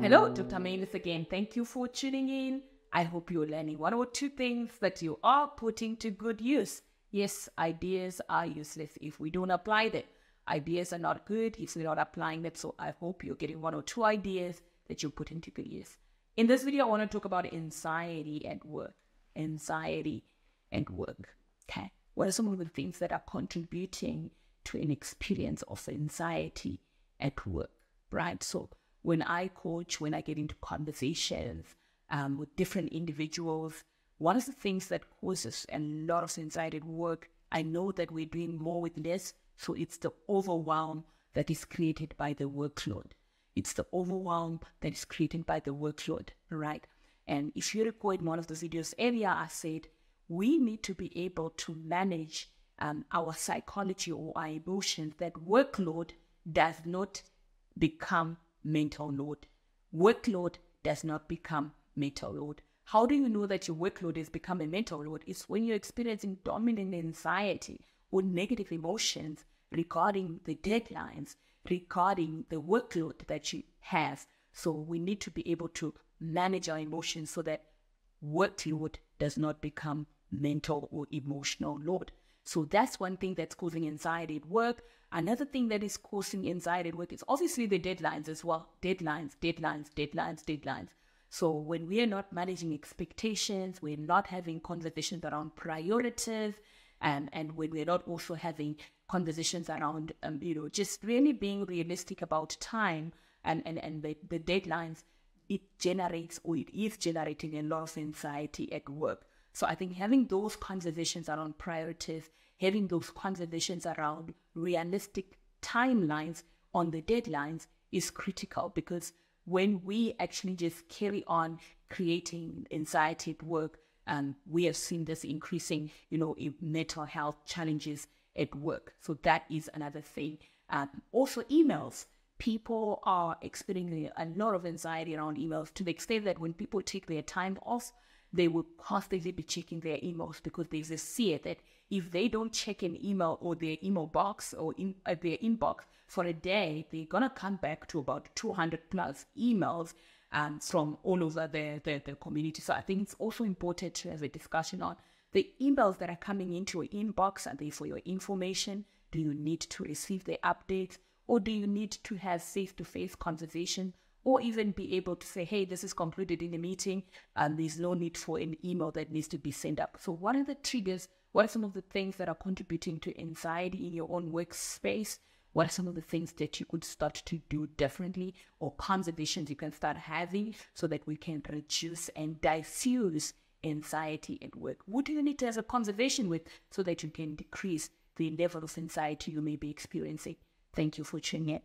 Hello, Dr. Mavis again. Thank you for tuning in. I hope you're learning one or two things that you are putting to good use. Yes, ideas are useless if we don't apply them. Ideas are not good if we're not applying them. So I hope you're getting one or two ideas that you're putting to good use. In this video, I want to talk about anxiety at work. Anxiety at work. Okay. What are some of the things that are contributing to an experience of anxiety at work? Right. So when I coach, when I get into conversations with different individuals, one of the things that causes a lot of anxiety at work, I know that we're doing more with less, so it's the overwhelm that is created by the workload. It's the overwhelm that is created by the workload, right? And if you recall in one of the videos earlier, I said we need to be able to manage our psychology or our emotions, that workload does not become mental load. Workload does not become mental load. How do you know that your workload has become a mental load? It's when you're experiencing dominant anxiety or negative emotions regarding the deadlines, regarding the workload that you have. So we need to be able to manage our emotions so that workload does not become mental or emotional load. So that's one thing that's causing anxiety at work. Another thing that is causing anxiety at work is obviously the deadlines as well. Deadlines. So when we are not managing expectations, we're not having conversations around priorities, and when we're not also having conversations around, just really being realistic about time and the deadlines, it generates, or it is generating, a lot of anxiety at work. So I think having those conversations around priorities, having those conversations around realistic timelines on the deadlines is critical, because when we actually just carry on creating anxiety at work, we have seen this increasing, in mental health challenges at work. So that is another thing. Also emails. People are experiencing a lot of anxiety around emails, to the extent that when people take their time off, they will constantly be checking their emails, because there's a fear that if they don't check an email or their email box or their inbox for a day, they're going to come back to about 200 plus emails from all over the community. So I think it's also important to have a discussion on the emails that are coming into your inbox. Are they for your information? Do you need to receive the updates? Or do you need to have face-to-face conversation, or even be able to say, hey, this is concluded in a meeting and there's no need for an email that needs to be sent up? So what are the triggers? What are some of the things that are contributing to anxiety in your own workspace? What are some of the things that you could start to do differently, or conversations you can start having so that we can reduce and diffuse anxiety at work? Who do you need to have a conversation with so that you can decrease the level of anxiety you may be experiencing? Thank you for tuning in.